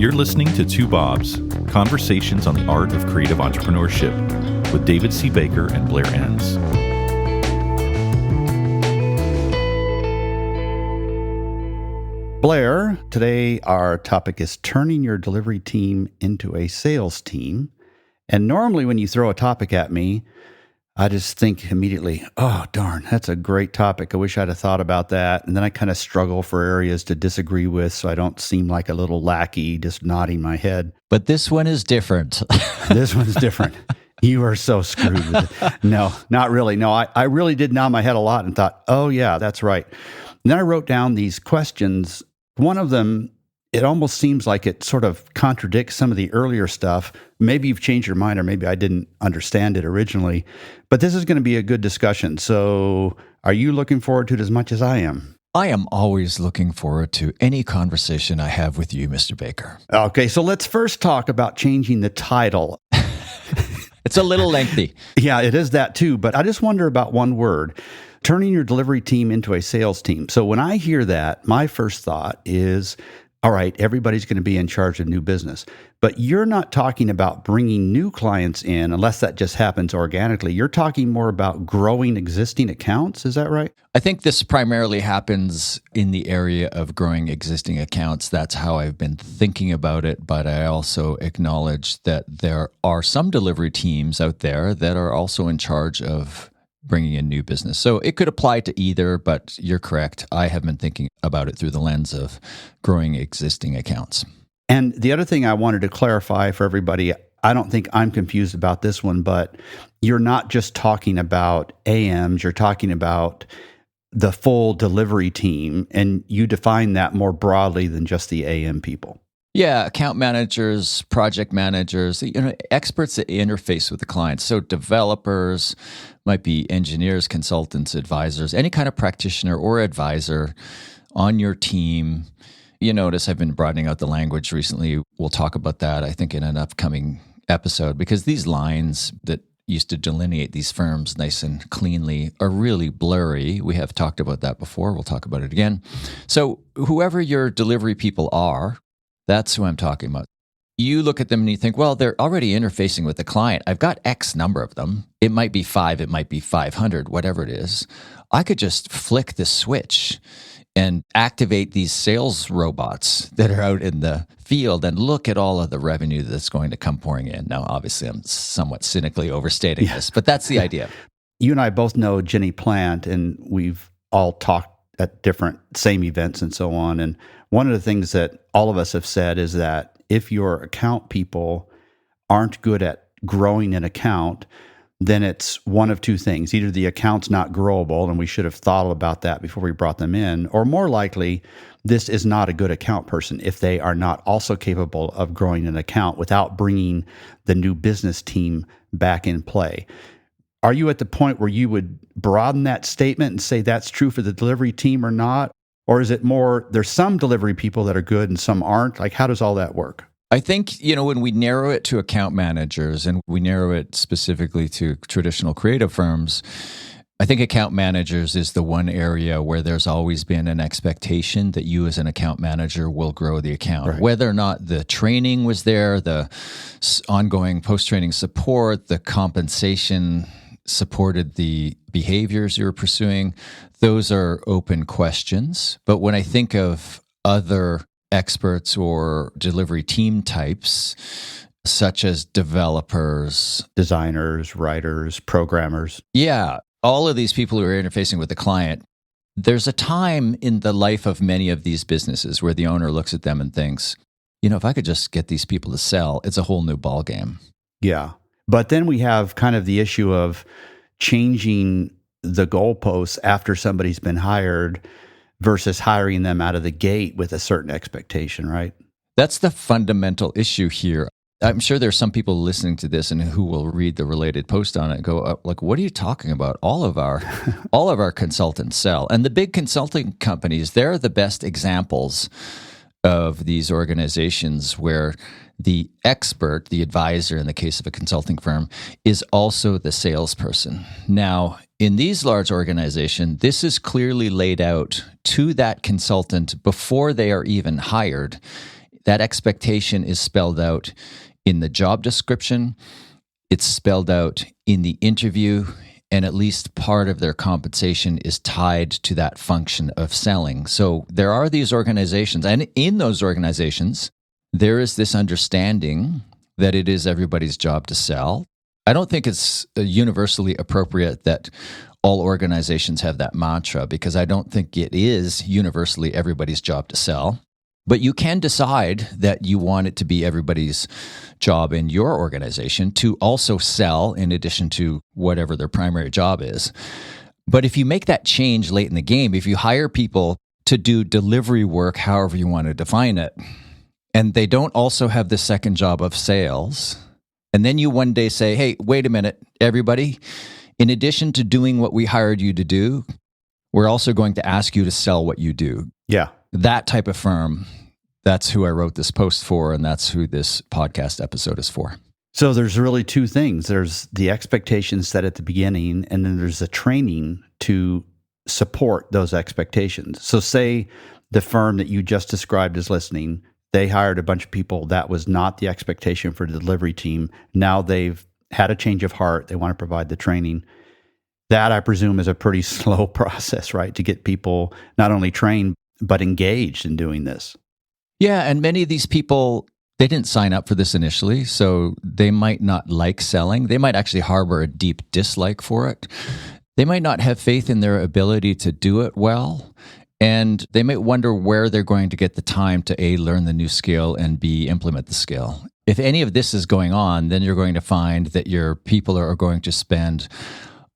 You're listening to Two Bobs, Conversations on the Art of Creative Entrepreneurship with David C. Baker and Blair Enns. Blair, today our topic is turning your delivery team into a sales team. And normally when you throw a topic at me, I just think immediately, oh, darn, that's a great topic. I wish I'd have thought about that. And then I kind of struggle for areas to disagree with so I don't seem like a little lackey just nodding my head. But this one is different. This one's different. You are so screwed with it. No, not really. No, I really did nod my head a lot and thought, oh, yeah, that's right. And then I wrote down these questions. One of them, it almost seems like it sort of contradicts some of the earlier stuff. Maybe you've changed your mind, or maybe I didn't understand it originally. But this is going to be a good discussion. So are you looking forward to it as much as I am? I am always looking forward to any conversation I have with you, Mr. Baker. Okay, so let's first talk about changing the title. It's a little lengthy. Yeah, it is that too. But I just wonder about one word. Turning your delivery team into a sales team. So when I hear that, my first thought is, all right, everybody's going to be in charge of new business. But you're not talking about bringing new clients in unless that just happens organically. You're talking more about growing existing accounts. Is that right? I think this primarily happens in the area of growing existing accounts. That's how I've been thinking about it. But I also acknowledge that there are some delivery teams out there that are also in charge of bringing in new business. So it could apply to either, but you're correct. I have been thinking about it through the lens of growing existing accounts. And the other thing I wanted to clarify for everybody, I don't think I'm confused about this one, but you're not just talking about AMs, you're talking about the full delivery team, and you define that more broadly than just the AM people. Yeah, account managers, project managers, experts that interface with the clients. So developers might be engineers, consultants, advisors, any kind of practitioner or advisor on your team. You notice I've been broadening out the language recently. We'll talk about that, I think, in an upcoming episode, because these lines that used to delineate these firms nice and cleanly are really blurry. We have talked about that before. We'll talk about it again. So whoever your delivery people are, that's who I'm talking about. You look at them and you think, well, they're already interfacing with the client. I've got X number of them. It might be 5, it might be 500, whatever it is. I could just flick the switch and activate these sales robots that are out in the field and look at all of the revenue that's going to come pouring in. Now, obviously, I'm somewhat cynically overstating this, but that's the idea. You and I both know Jenny Plant, and we've all talked at different same events and so on. And one of the things that all of us have said is that if your account people aren't good at growing an account, then it's one of two things. Either the account's not growable, and we should have thought about that before we brought them in, or more likely, this is not a good account person if they are not also capable of growing an account without bringing the new business team back in play. Are you at the point where you would broaden that statement and say that's true for the delivery team or not? Or is it more, there's some delivery people that are good and some aren't? Like, how does all that work? I think, when we narrow it to account managers and we narrow it specifically to traditional creative firms, I think account managers is the one area where there's always been an expectation that you as an account manager will grow the account. Right. Whether or not the training was there, the ongoing post-training support, the compensation supported the behaviors you're pursuing, those are open questions. But when I think of other experts or delivery team types, such as developers, designers, writers, programmers. Yeah, all of these people who are interfacing with the client, there's a time in the life of many of these businesses where the owner looks at them and thinks, if I could just get these people to sell, it's a whole new ballgame. Yeah. But then we have kind of the issue of changing the goalposts after somebody's been hired versus hiring them out of the gate with a certain expectation, right? That's the fundamental issue here. I'm sure there's some people listening to this and who will read the related post on it and go, like, what are you talking about? All of our consultants sell. And the big consulting companies, they're the best examples of these organizations where the expert, the advisor in the case of a consulting firm, is also the salesperson. Now, in these large organizations, this is clearly laid out to that consultant before they are even hired. that expectation is spelled out in the job description, it's spelled out in the interview, and at least part of their compensation is tied to that function of selling. So there are these organizations, and in those organizations, there is this understanding that it is everybody's job to sell. I don't think it's universally appropriate that all organizations have that mantra, because I don't think it is universally everybody's job to sell. But you can decide that you want it to be everybody's job in your organization to also sell in addition to whatever their primary job is. But if you make that change late in the game, if you hire people to do delivery work, however you want to define it, and they don't also have the second job of sales, and then you one day say, hey, wait a minute, everybody, in addition to doing what we hired you to do, we're also going to ask you to sell what you do. Yeah. That type of firm, that's who I wrote this post for, and that's who this podcast episode is for. So there's really two things. There's the expectations set at the beginning, and then there's the training to support those expectations. So say the firm that you just described is listening, they hired a bunch of people. That was not the expectation for the delivery team. Now they've had a change of heart. They want to provide the training. That, I presume, is a pretty slow process, right? To get people not only trained, but engaged in doing this. Yeah, and many of these people, they didn't sign up for this initially, so they might not like selling. They might actually harbor a deep dislike for it. They might not have faith in their ability to do it well, and they might wonder where they're going to get the time to A, learn the new skill, and B, implement the skill. If any of this is going on, then you're going to find that your people are going to spend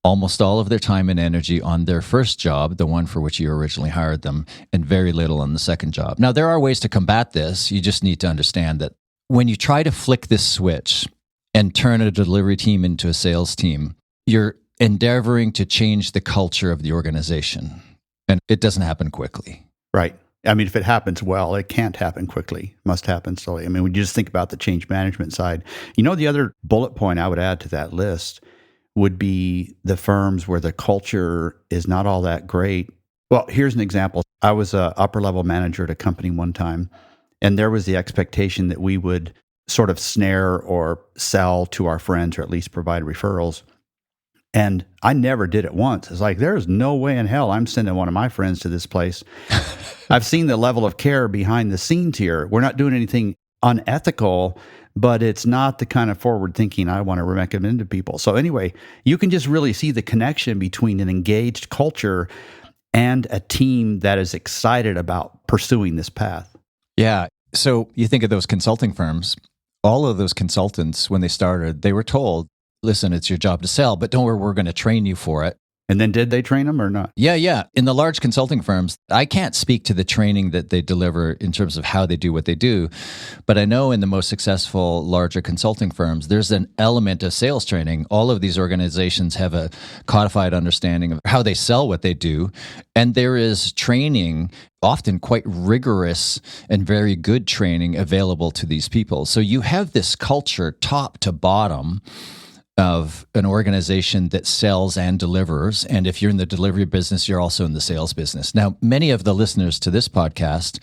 almost all of their time and energy on their first job, the one for which you originally hired them, and very little on the second job. Now, there are ways to combat this. You just need to understand that when you try to flick this switch and turn a delivery team into a sales team, you're endeavoring to change the culture of the organization. And it doesn't happen quickly. Right. I mean, if it happens well, it can't happen quickly. It must happen slowly. I mean, when you just think about the change management side, the other bullet point I would add to that list would be the firms where the culture is not all that great. Well, here's an example. I was an upper level manager at a company one time, and there was the expectation that we would sort of snare or sell to our friends, or at least provide referrals. And I never did it once. It's like, there's no way in hell I'm sending one of my friends to this place. I've seen the level of care behind the scenes here. We're not doing anything unethical, but it's not the kind of forward thinking I want to recommend to people. So anyway, you can just really see the connection between an engaged culture and a team that is excited about pursuing this path. Yeah. So you think of those consulting firms, all of those consultants, when they started, they were told, listen, it's your job to sell, but don't worry, we're going to train you for it. And then did they train them or not? Yeah. In the large consulting firms, I can't speak to the training that they deliver in terms of how they do what they do. But I know in the most successful larger consulting firms, there's an element of sales training. All of these organizations have a codified understanding of how they sell what they do. And there is training, often quite rigorous and very good training available to these people. So you have this culture top to bottom of an organization that sells and delivers. And if you're in the delivery business, you're also in the sales business. Now, many of the listeners to this podcast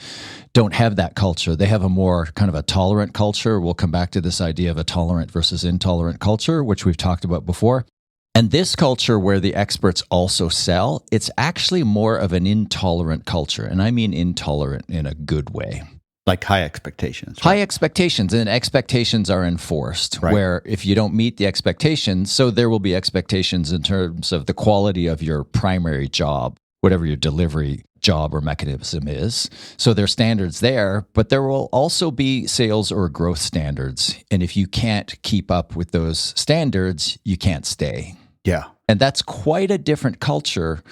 don't have that culture. They have a more kind of a tolerant culture. We'll come back to this idea of a tolerant versus intolerant culture, which we've talked about before. And this culture where the experts also sell, it's actually more of an intolerant culture. And I mean intolerant in a good way. Like high expectations. Right? High expectations, and expectations are enforced, right, where if you don't meet the expectations, so there will be expectations in terms of the quality of your primary job, whatever your delivery job or mechanism is. So there are standards there, but there will also be sales or growth standards. And if you can't keep up with those standards, you can't stay. Yeah. And that's quite a different culture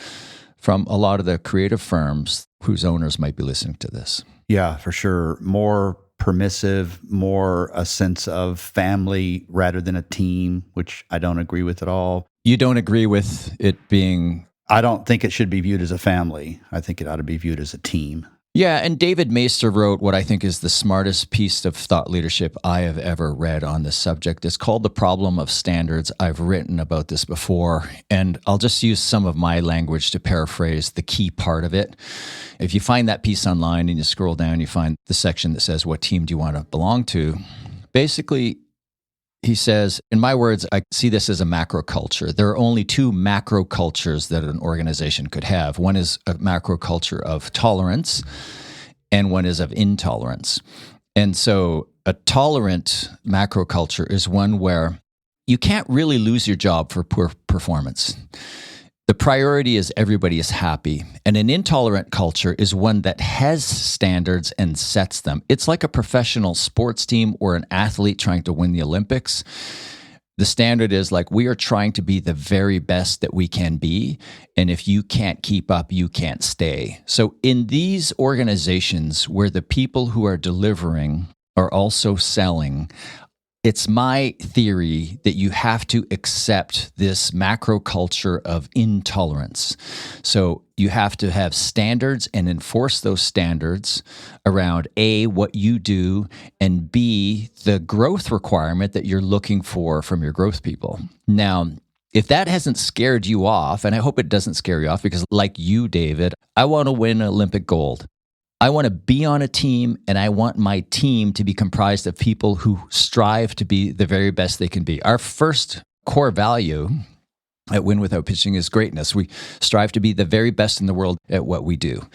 from a lot of the creative firms whose owners might be listening to this. Yeah, for sure. More permissive, more a sense of family rather than a team, which I don't agree with at all. You don't agree with it being... I don't think it should be viewed as a family. I think it ought to be viewed as a team. Yeah, and David Maister wrote what I think is the smartest piece of thought leadership I have ever read on this subject. It's called The Problem of Standards. I've written about this before, and I'll just use some of my language to paraphrase the key part of it. If you find that piece online and you scroll down, you find the section that says, what team do you want to belong to? Basically, he says, in my words, I see this as a macro culture. There are only two macro cultures that an organization could have. One is a macro culture of tolerance, and one is of intolerance. And so a tolerant macro culture is one where you can't really lose your job for poor performance. The priority is everybody is happy. And an intolerant culture is one that has standards and sets them. It's like a professional sports team or an athlete trying to win the Olympics. The standard is like, we are trying to be the very best that we can be. And if you can't keep up, you can't stay. So in these organizations where the people who are delivering are also selling, it's my theory that you have to accept this macro culture of intolerance. So you have to have standards and enforce those standards around A, what you do, and B, the growth requirement that you're looking for from your growth people. Now, if that hasn't scared you off, and I hope it doesn't scare you off, because like you, David, I want to win Olympic gold. I want to be on a team, and I want my team to be comprised of people who strive to be the very best they can be. Our first core value at Win Without Pitching is greatness. We strive to be the very best in the world at what we do.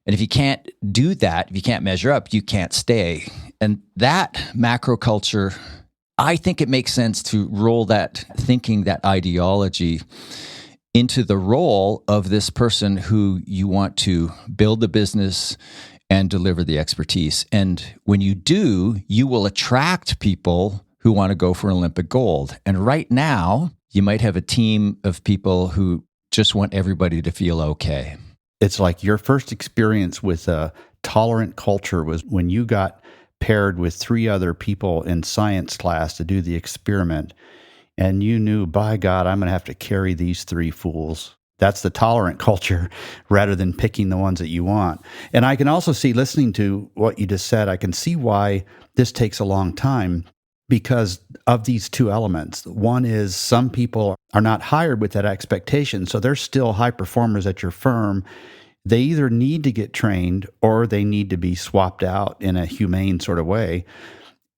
And if you can't do that, if you can't measure up, you can't stay. And that macro culture, I think it makes sense to roll that thinking, that ideology into the role of this person who you want to build the business and deliver the expertise. And when you do, you will attract people who want to go for Olympic gold. And right now, you might have a team of people who just want everybody to feel okay. It's like your first experience with a tolerant culture was when you got paired with 3 other people in science class to do the experiment. And you knew, by God, I'm going to have to carry these 3 fools. That's the tolerant culture rather than picking the ones that you want. And I can also see, listening to what you just said, I can see why this takes a long time because of these 2 elements. One is some people are not hired with that expectation, so they're still high performers at your firm. They either need to get trained or they need to be swapped out in a humane sort of way.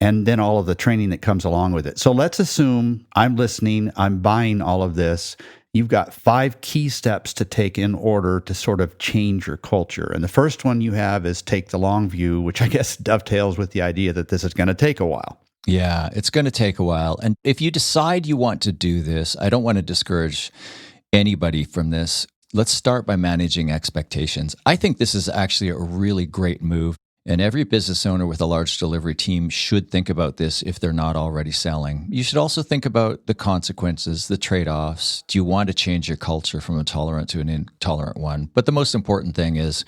And then all of the training that comes along with it. So let's assume I'm listening, I'm buying all of this. You've got 5 key steps to take in order to sort of change your culture. And the first one you have is take the long view, which I guess dovetails with the idea that this is going to take a while. Yeah, it's going to take a while. And if you decide you want to do this, I don't want to discourage anybody from this. Let's start by managing expectations. I think this is actually a really great move. And every business owner with a large delivery team should think about this if they're not already selling. You should also think about the consequences, the trade-offs. Do you want to change your culture from a tolerant to an intolerant one? But the most important thing is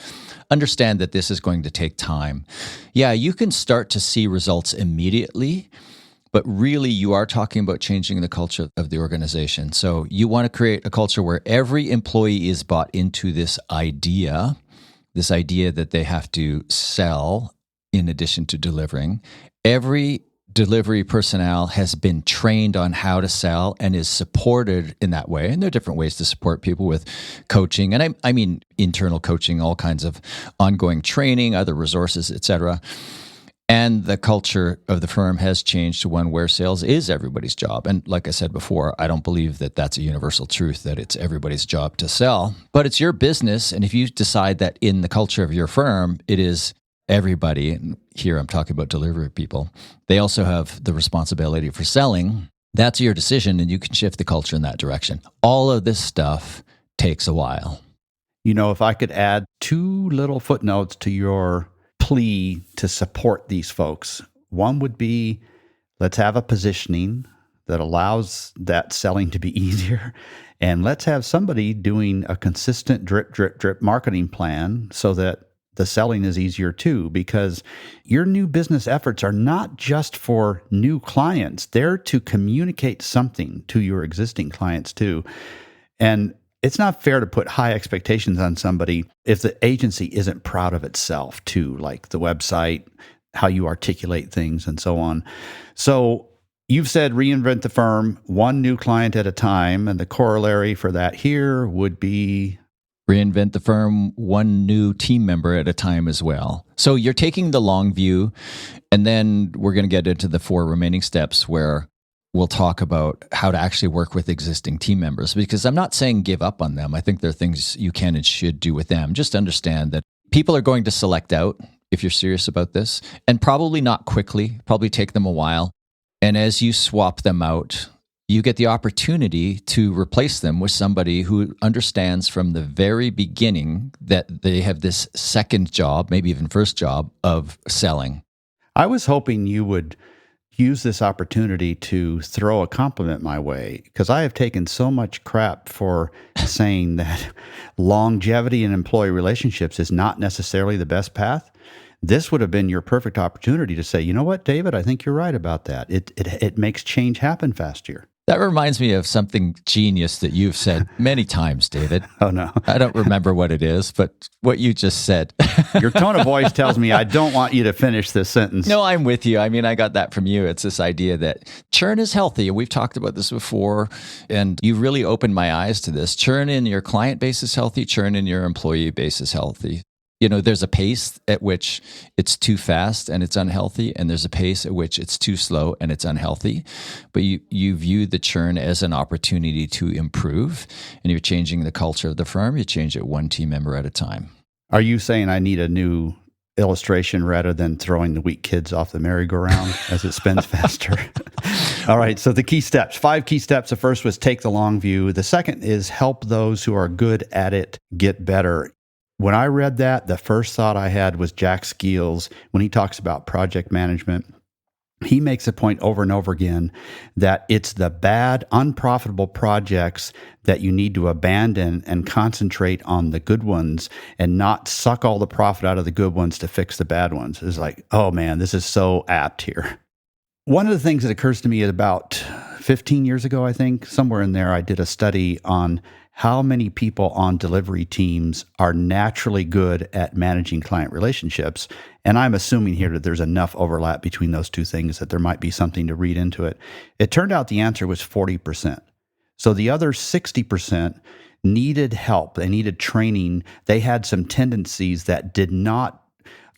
understand that this is going to take time. Yeah, you can start to see results immediately, but really you are talking about changing the culture of the organization. So you want to create a culture where every employee is bought into this idea that they have to sell in addition to delivering. Every delivery personnel has been trained on how to sell and is supported in that way. And there are different ways to support people with coaching. And I mean internal coaching, all kinds of ongoing training, other resources, etc. And the culture of the firm has changed to one where sales is everybody's job. And like I said before, I don't believe that that's a universal truth, that it's everybody's job to sell. But it's your business. And if you decide that in the culture of your firm, it is everybody, and here I'm talking about delivery people, they also have the responsibility for selling. That's your decision, and you can shift the culture in that direction. All of this stuff takes a while. You know, if I could add 2 little footnotes to your plea to support these folks. One would be, let's have a positioning that allows that selling to be easier. And let's have somebody doing a consistent drip, drip, drip marketing plan so that the selling is easier too, because your new business efforts are not just for new clients. They're to communicate something to your existing clients too. And it's not fair to put high expectations on somebody if the agency isn't proud of itself too, like the website, how you articulate things, and so on. So you've said reinvent the firm, one new client at a time, and the corollary for that here would be reinvent the firm, one new team member at a time as well. So you're taking the long view, and then we're going to get into the 4 remaining steps where we'll talk about how to actually work with existing team members, because I'm not saying give up on them. I think there are things you can and should do with them. Just understand that people are going to select out if you're serious about this, and probably not quickly, probably take them a while. And as you swap them out, you get the opportunity to replace them with somebody who understands from the very beginning that they have this second job, maybe even first job, of selling. I was hoping you would use this opportunity to throw a compliment my way, because I have taken so much crap for saying that longevity in employee relationships is not necessarily the best path. This would have been your perfect opportunity to say, you know what, David, I think you're right about that. It makes change happen faster. That reminds me of something genius that you've said many times, David. Oh, no. I don't remember what it is, but what you just said. Your tone of voice tells me I don't want you to finish this sentence. No, I'm with you. I mean, I got that from you. It's this idea that churn is healthy. We've talked about this before, and you really opened my eyes to this. Churn in your client base is healthy. Churn in your employee base is healthy. You know, there's a pace at which it's too fast and it's unhealthy, and there's a pace at which it's too slow and it's unhealthy. But you view the churn as an opportunity to improve, and you're changing the culture of the firm. You change it one team member at a time. Are you saying I need a new illustration rather than throwing the weak kids off the merry-go-round as it spins faster? All right, so the key steps, 5 key steps. The first was take the long view. The second is help those who are good at it get better. When I read that, the first thought I had was Jack Skeels when he talks about project management. He makes a point over and over again that it's the bad, unprofitable projects that you need to abandon and concentrate on the good ones and not suck all the profit out of the good ones to fix the bad ones. It's like, oh man, this is so apt here. One of the things that occurs to me is about 15 years ago, I think, somewhere in there, I did a study on how many people on delivery teams are naturally good at managing client relationships. And I'm assuming here that there's enough overlap between those two things that there might be something to read into it. It turned out the answer was 40%. So the other 60% needed help. They needed training. They had some tendencies that did not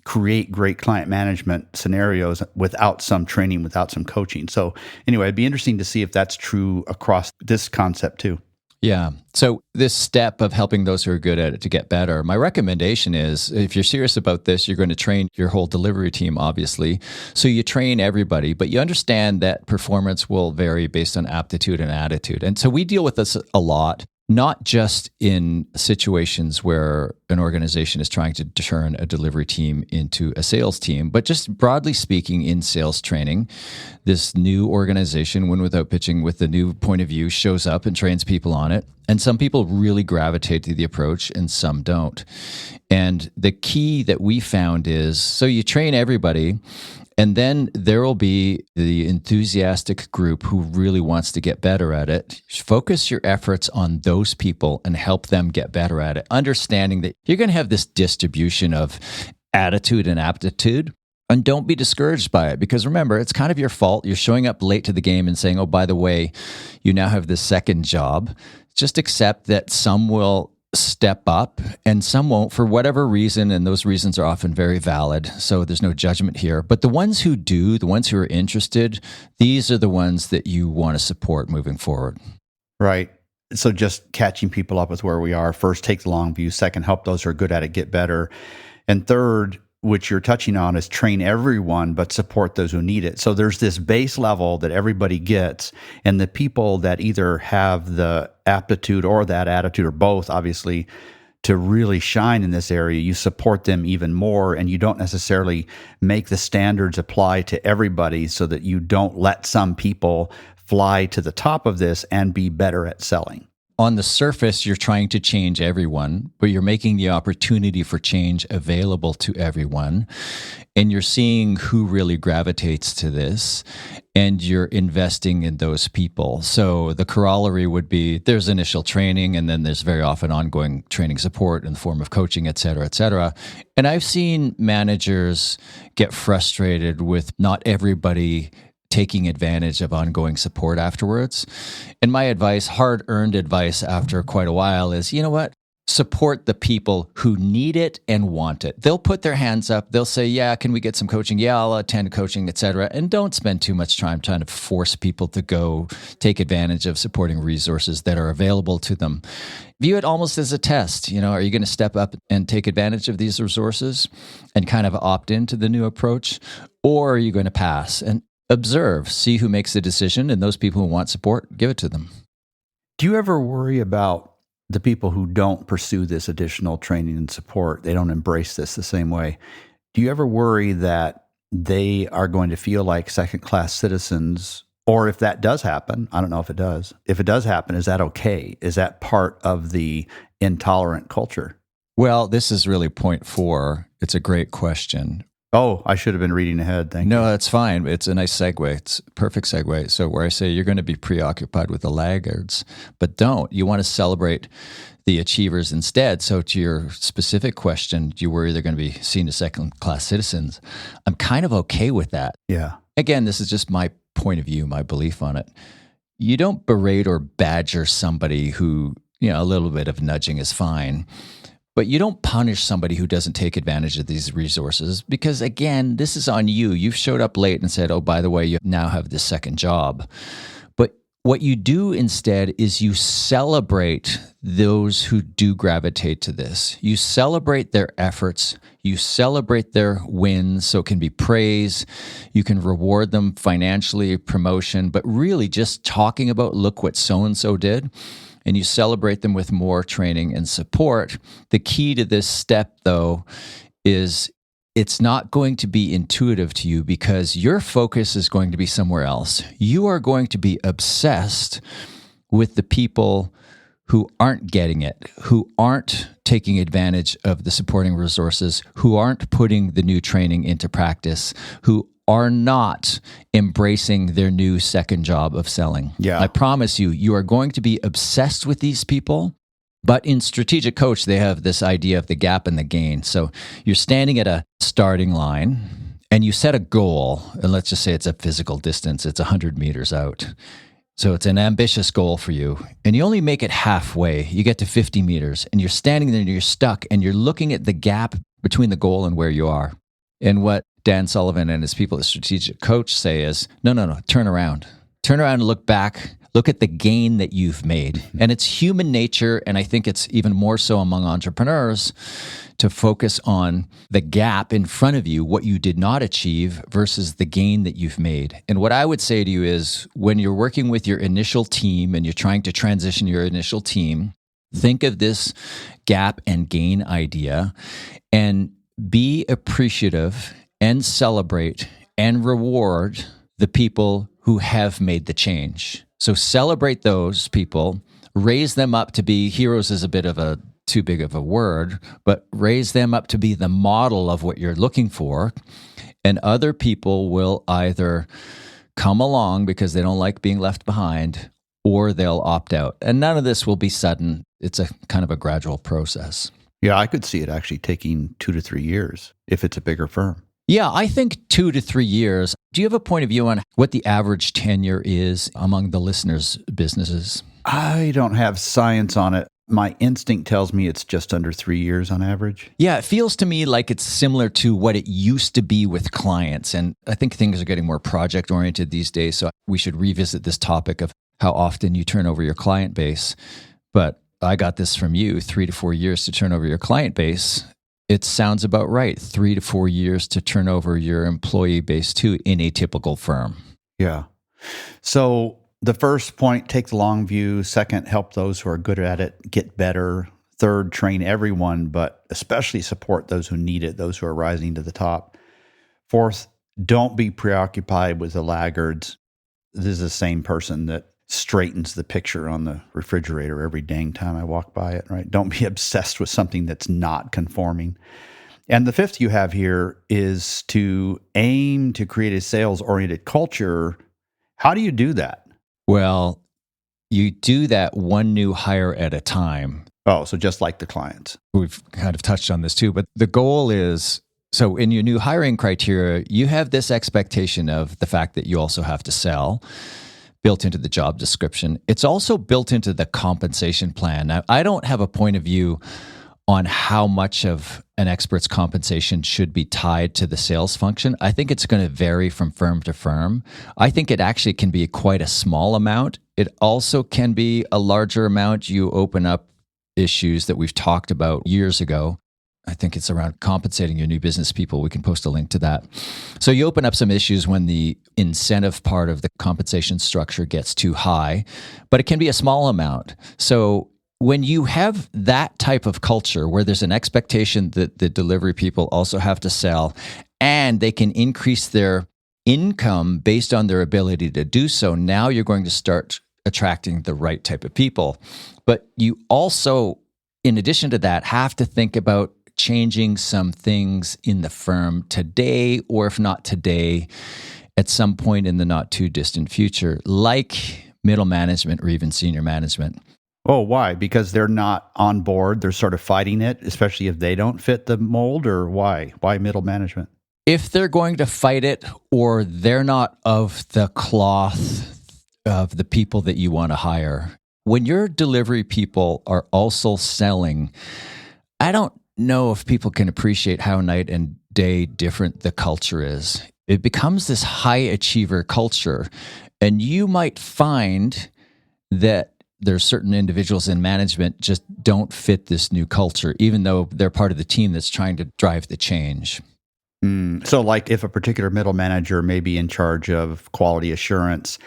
create great client management scenarios without some training, without some coaching. So anyway, it'd be interesting to see if that's true across this concept too. Yeah. So this step of helping those who are good at it to get better, my recommendation is if you're serious about this, you're going to train your whole delivery team, obviously. So you train everybody, but you understand that performance will vary based on aptitude and attitude. And so we deal with this a lot, not just in situations where an organization is trying to turn a delivery team into a sales team, but just broadly speaking in sales training. This new organization, Win Without Pitching, with the new point of view, shows up and trains people on it. And some people really gravitate to the approach and some don't. And the key that we found is, so you train everybody, and then there will be the enthusiastic group who really wants to get better at it. Focus your efforts on those people and help them get better at it, understanding that you're going to have this distribution of attitude and aptitude. And don't be discouraged by it, because remember, it's kind of your fault. You're showing up late to the game and saying, oh, by the way, you now have this second job. Just accept that some will step up and some won't for whatever reason, and those reasons are often very valid, so there's no judgment here. But the ones who do, the ones who are interested, these are the ones that you want to support moving forward. Right. So just catching people up with where we are. First, take the long view. Second, help those who are good at it get better. And third, which you're touching on, is train everyone, but support those who need it. So there's this base level that everybody gets, and the people that either have the aptitude or that attitude, or both, obviously, to really shine in this area, you support them even more, and you don't necessarily make the standards apply to everybody so that you don't let some people fly to the top of this and be better at selling. on the surface, you're trying to change everyone, but you're making the opportunity for change available to everyone. And you're seeing who really gravitates to this, and you're investing in those people. So the corollary would be there's initial training, and then there's very often ongoing training support in the form of coaching, et cetera, et cetera. And I've seen managers get frustrated with not everybody taking advantage of ongoing support afterwards. And my advice, hard-earned advice after quite a while is, you know what? Support the people who need it and want it. They'll put their hands up. They'll say, yeah, can we get some coaching? Yeah, I'll attend coaching, et cetera. And don't spend too much time trying to force people to go take advantage of supporting resources that are available to them. View it almost as a test. Are you going to step up and take advantage of these resources and kind of opt into the new approach? Or are you going to pass? And observe, see who makes the decision, and those people who want support, give it to them. Do you ever worry about the people who don't pursue this additional training and support? They don't embrace this the same way. Do you ever worry that they are going to feel like second-class citizens? Or if that does happen, I don't know if it does. If it does happen, is that okay? Is that part of the intolerant culture? Well, this is really point 4. It's a great question. Oh, I should have been reading ahead. Thank you. No, that's fine. It's a nice segue. It's a perfect segue. So where I say you're going to be preoccupied with the laggards, but don't. You want to celebrate the achievers instead. So to your specific question, do you worry they're going to be seen as second-class citizens? I'm kind of okay with that. Yeah. Again, this is just my point of view, my belief on it. You don't berate or badger somebody who, a little bit of nudging is fine. But you don't punish somebody who doesn't take advantage of these resources because, again, this is on you. You've showed up late and said, oh, by the way, you now have this second job. But what you do instead is you celebrate those who do gravitate to this. You celebrate their efforts. You celebrate their wins, so it can be praise. You can reward them financially, promotion, but really just talking about, look what so-and-so did. And you celebrate them with more training and support. The key to this step, though, is it's not going to be intuitive to you because your focus is going to be somewhere else. You are going to be obsessed with the people who aren't getting it, who aren't taking advantage of the supporting resources, who aren't putting the new training into practice, who are not embracing their new second job of selling. Yeah. I promise you, you are going to be obsessed with these people. But in Strategic Coach, they have this idea of the gap and the gain. So you're standing at a starting line and you set a goal, and let's just say it's a physical distance. It's 100 meters out. So it's an ambitious goal for you. And you only make it halfway. You get to 50 meters and you're standing there and you're stuck and you're looking at the gap between the goal and where you are. And what Dan Sullivan and his people at Strategic Coach say is, no, turn around. Turn around and look back. Look at the gain that you've made. And it's human nature, and I think it's even more so among entrepreneurs, to focus on the gap in front of you, what you did not achieve versus the gain that you've made. And what I would say to you is when you're working with your initial team and you're trying to transition your initial team, think of this gap and gain idea and be appreciative and celebrate and reward the people who have made the change. So celebrate those people, raise them up to be heroes is a bit of a too big of a word, but raise them up to be the model of what you're looking for. And other people will either come along because they don't like being left behind, or they'll opt out. And none of this will be sudden. It's a kind of a gradual process. Yeah, I could see it actually taking 2 to 3 years if it's a bigger firm. Yeah, I think 2 to 3 years. Do you have a point of view on what the average tenure is among the listeners' businesses? I don't have science on it. My instinct tells me it's just under 3 years on average. Yeah, it feels to me like it's similar to what it used to be with clients. And I think things are getting more project-oriented these days. So we should revisit this topic of how often you turn over your client base. But I got this from you, 3 to 4 years to turn over your client base. It sounds about right. 3 to 4 years to turn over your employee base too in a typical firm. Yeah. So the first point, take the long view. Second, help those who are good at it get better. Third, train everyone, but especially support those who need it, those who are rising to the top. Fourth, don't be preoccupied with the laggards. This is the same person that straightens the picture on the refrigerator every dang time I walk by it, right? Don't be obsessed with something that's not conforming. And the fifth you have here is to aim to create a sales-oriented culture. How do you do that? Well, you do that one new hire at a time. Oh, so just like the clients. We've kind of touched on this too, but the goal is, so in your new hiring criteria, you have this expectation of the fact that you also have to sell built into the job description. It's also built into the compensation plan. Now, I don't have a point of view on how much of an expert's compensation should be tied to the sales function. I think it's going to vary from firm to firm. I think it actually can be quite a small amount. It also can be a larger amount. You open up issues that we've talked about years ago. I think it's around compensating your new business people. We can post a link to that. So you open up some issues when the incentive part of the compensation structure gets too high, but it can be a small amount. So when you have that type of culture where there's an expectation that the delivery people also have to sell and they can increase their income based on their ability to do so, now you're going to start attracting the right type of people. But you also, in addition to that, have to think about changing some things in the firm today, or if not today, at some point in the not too distant future, like middle management or even senior management. Oh, why? Because they're not on board. They're sort of fighting it, especially if they don't fit the mold, or why? Why middle management? If they're going to fight it, or they're not of the cloth of the people that you want to hire. When your delivery people are also selling, I don't know if people can appreciate how night and day different the culture is. It becomes this high achiever culture, and you might find that there's certain individuals in management just don't fit this new culture, even though they're part of the team that's trying to drive the change. So like if a particular middle manager may be in charge of quality assurance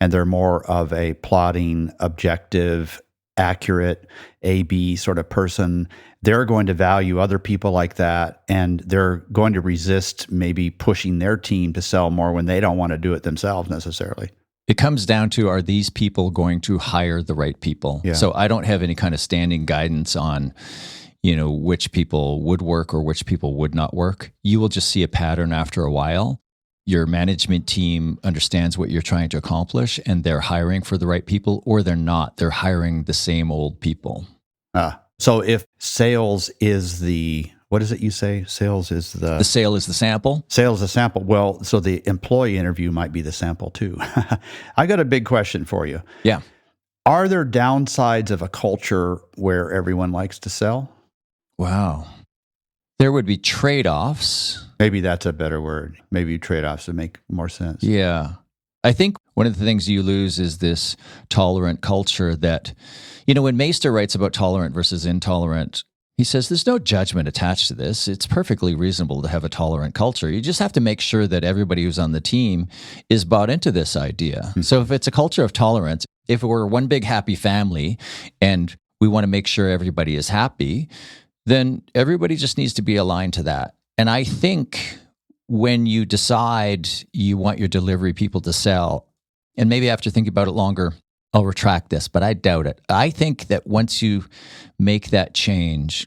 and they're more of a plotting, objective, accurate, A/B sort of person, they're going to value other people like that, and they're going to resist maybe pushing their team to sell more when they don't want to do it themselves necessarily. It comes down to, are these people going to hire the right people? Yeah. So I don't have any kind of standing guidance on, which people would work or which people would not work. You will just see a pattern after a while. Your management team understands what you're trying to accomplish, and they're hiring for the right people, or they're not. They're hiring the same old people. So if sales is what is it you say? Sales is The sale is the sample. Sales is a sample. Well, so the employee interview might be the sample too. I got a big question for you. Yeah. Are there downsides of a culture where everyone likes to sell? Wow. There would be trade-offs. Maybe that's a better word. Maybe trade-offs would make more sense. Yeah. I think one of the things you lose is this tolerant culture that, when Meister writes about tolerant versus intolerant, he says there's no judgment attached to this. It's perfectly reasonable to have a tolerant culture. You just have to make sure that everybody who's on the team is bought into this idea. Mm-hmm. So if it's a culture of tolerance, if we're one big happy family and we want to make sure everybody is happy, then everybody just needs to be aligned to that. And I think when you decide you want your delivery people to sell, and maybe after thinking about it longer, I'll retract this, but I doubt it. I think that once you make that change,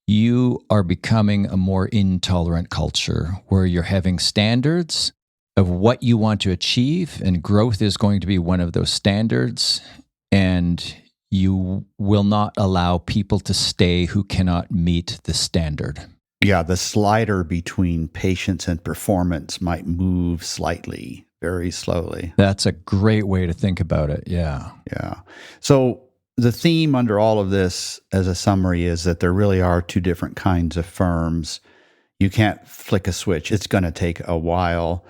you are becoming a more intolerant culture where you're having standards of what you want to achieve, and growth is going to be one of those standards, and you will not allow people to stay who cannot meet the standard. Yeah, the slider between patience and performance might move slightly, very slowly. That's a great way to think about it. Yeah. Yeah. So the theme under all of this as a summary is that there really are two different kinds of firms. You can't flick a switch. It's going to take a while.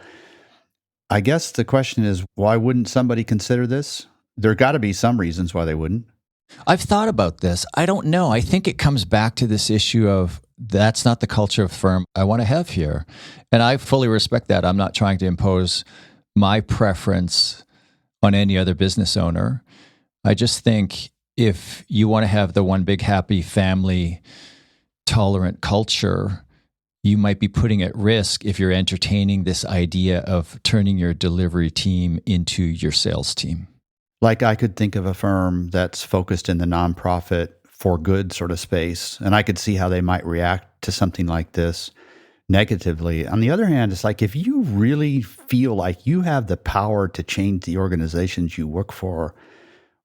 I guess the question is, why wouldn't somebody consider this? There got to be some reasons why they wouldn't. I've thought about this. I don't know. I think it comes back to this issue of that's not the culture of firm I want to have here. And I fully respect that. I'm not trying to impose my preference on any other business owner. I just think if you want to have the one big happy family tolerant culture, you might be putting at risk if you're entertaining this idea of turning your delivery team into your sales team. Like I could think of a firm that's focused in the nonprofit for good sort of space, and I could see how they might react to something like this negatively. On the other hand, it's like if you really feel like you have the power to change the organizations you work for,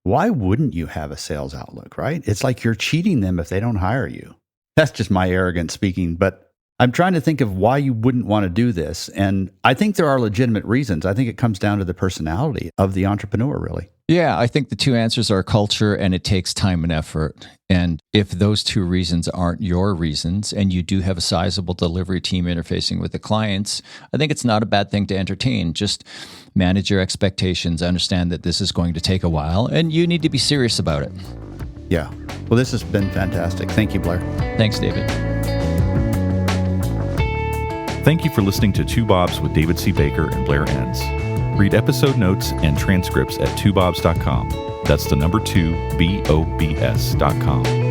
why wouldn't you have a sales outlook, right? It's like you're cheating them if they don't hire you. That's just my arrogance speaking, but I'm trying to think of why you wouldn't want to do this. And I think there are legitimate reasons. I think it comes down to the personality of the entrepreneur, really. Yeah, I think the two answers are culture and it takes time and effort. And if those two reasons aren't your reasons and you do have a sizable delivery team interfacing with the clients, I think it's not a bad thing to entertain. Just manage your expectations, understand that this is going to take a while and you need to be serious about it. Yeah. Well, this has been fantastic. Thank you, Blair. Thanks, David. Thank you for listening to Two Bobs with David C. Baker and Blair Enns. Read episode notes and transcripts at twobobs.com. That's the number 2, BOBS.com.